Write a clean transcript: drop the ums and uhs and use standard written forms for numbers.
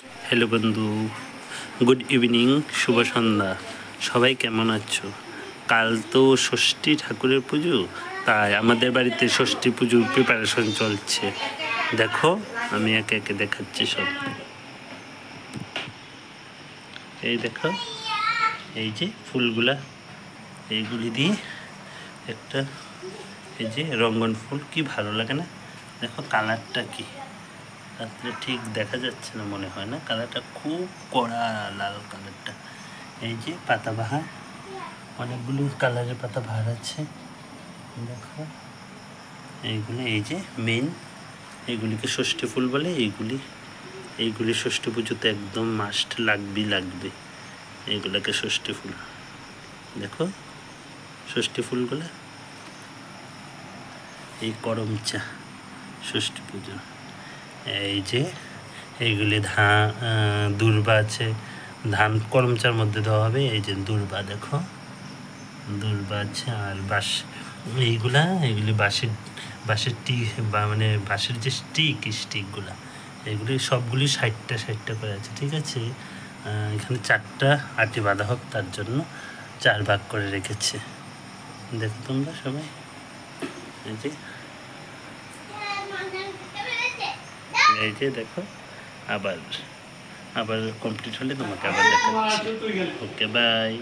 Hello বন্ধু, good evening, শুভ সন্ধ্যা। সবাই কেমন আছো? কাল তো ষষ্ঠী ঠাকুরের পুজো, তাই আমাদের বাড়িতে ষষ্ঠী পুজোর প্রিপারেশন চলছে। দেখো, আমি একে একে দেখাচ্ছি সব। এই দেখো, এই যে ফুলগুলা, এইগুলি দিয়ে একটা, এই যে রঙ্গন ফুল, কি ভালো লাগে না? দেখো কালারটা কি, রাত্রে ঠিক দেখা যাচ্ছে না মনে হয় না, কালারটা খুব কড়া লাল কালারটা। এই যে পাতাবাহার, অনেকগুলো কালারের পাতাবাহার আছে দেখো। এইগুলো এই যে মেন, এইগুলিকে ষষ্ঠী ফুল বলে। এইগুলি ষষ্ঠী পুজোতে একদম মাস্ট লাগবে। এইগুলোকে ষষ্ঠী ফুল, দেখো ষষ্ঠী ফুলগুলো। এই করমচা ষষ্ঠী পুজো। এই যে এইগুলি দূর্বা আছে, ধান করমচার মধ্যে দেওয়া হবে। এই যে দূর্বা, দেখো দূর্বা আছে। আর এইগুলি বাঁশের বা মানে বাঁশের যে স্টিকগুলা, এগুলি সবগুলি 60টা করে আছে, ঠিক আছে। এখানে 4টা আটি বাঁধা হোক, তার জন্য 4 ভাগ করে রেখেছে। দেখো তোমরা সবাই, এই যে দেখো। আবার কমপ্লিট হলে তোমাকে আবার দেখাচ্ছি। ওকে, বাই।